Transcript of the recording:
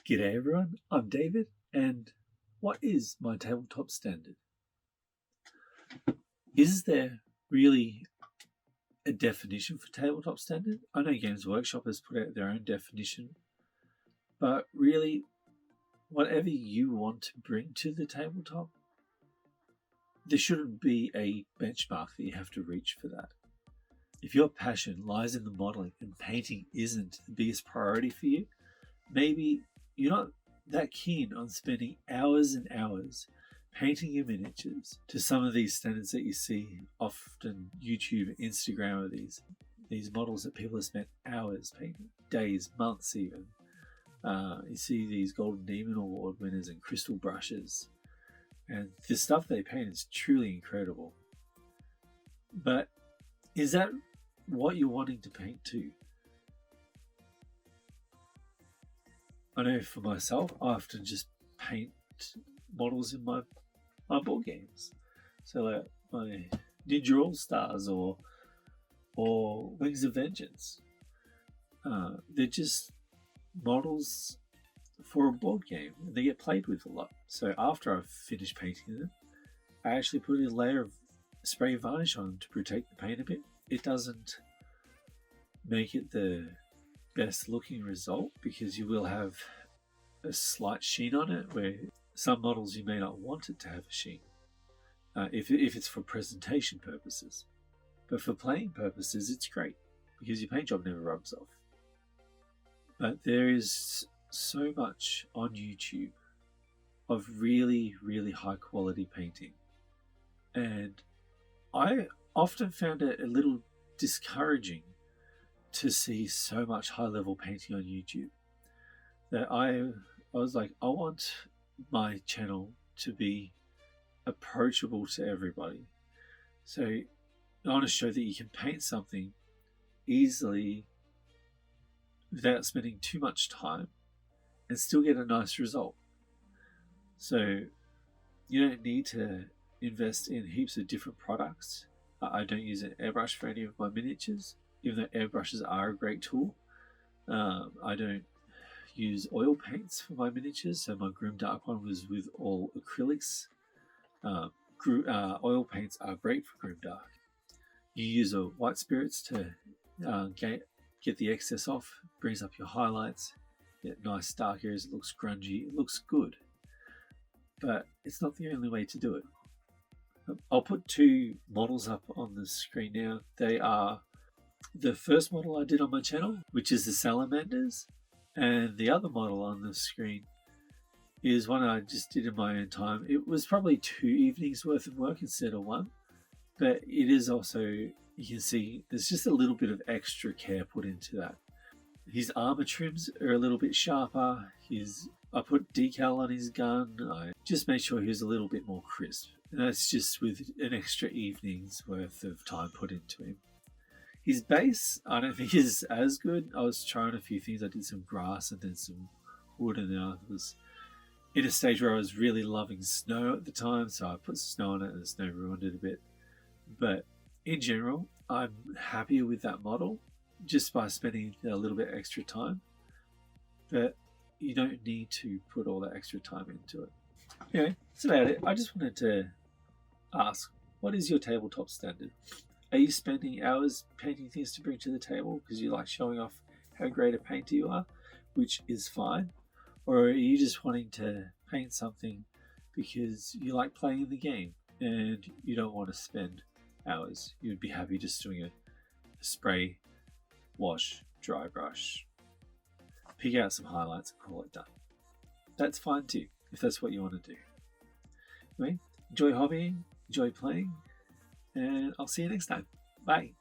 G'day everyone, I'm David, and what is my tabletop standard? Is there really a definition for tabletop standard? I know Games Workshop has put out their own definition, but really, whatever you want to bring to the tabletop, there shouldn't be a benchmark that you have to reach for that. If your passion lies in the modeling and painting isn't the biggest priority for you, maybe you're not that keen on spending hours and hours painting your miniatures to some of these standards that you see often YouTube, Instagram, or these models that people have spent hours painting, days, months even. You see these Golden Demon Award winners and crystal brushes, and the stuff they paint is truly incredible. But is that what you're wanting to paint to? I know for myself, I often just paint models in my board games. So like my Ninja All Stars or Wings of Vengeance. They're just models for a board game, and they get played with a lot. So after I've finished painting them, I actually put a layer of spray varnish on them to protect the paint a bit. It doesn't make it the best looking result because you will have a slight sheen on it, where some models you may not want it to have a sheen if it's for presentation purposes. But for playing purposes, it's great because your paint job never rubs off. But there is so much on YouTube of really, really high quality painting, and I often found it a little discouraging to see so much high level painting on YouTube that I was like, I want my channel to be approachable to everybody. So I want to show that you can paint something easily without spending too much time and still get a nice result. So you don't need to invest in heaps of different products. I don't use an airbrush for any of my miniatures, even though airbrushes are a great tool. I don't use oil paints for my miniatures, so my Grimdark one was with all acrylics. Oil paints are great for Grimdark. You use a white spirits to get the excess off, brings up your highlights, get nice dark areas, it looks grungy, it looks good. But it's not the only way to do it. I'll put two models up on the screen now. They are the first model I did on my channel, which is the Salamanders, and the other model on the screen is one I just did in my own time. It was probably 2 evenings worth of work instead of 1, but it is also, you can see there's just a little bit of extra care put into that. His armor trims are a little bit sharper. I put decal on his gun. I just made sure he was a little bit more crisp. And that's just with an extra evening's worth of time put into him. His base, I don't think is as good. I was trying a few things. I did some grass and then some wood, and then I was in a stage where I was really loving snow at the time, so I put snow on it and the snow ruined it a bit. But in general, I'm happier with that model just by spending a little bit extra time. But you don't need to put all that extra time into it. Anyway, that's about it. I just wanted to ask, what is your tabletop standard? Are you spending hours painting things to bring to the table because you like showing off how great a painter you are, which is fine? Or are you just wanting to paint something because you like playing the game and you don't want to spend hours? You'd be happy just doing a spray, wash, dry brush, pick out some highlights and call it done. That's fine too, if that's what you want to do. Anyway, enjoy hobbying, enjoy playing, and I'll see you next time. Bye.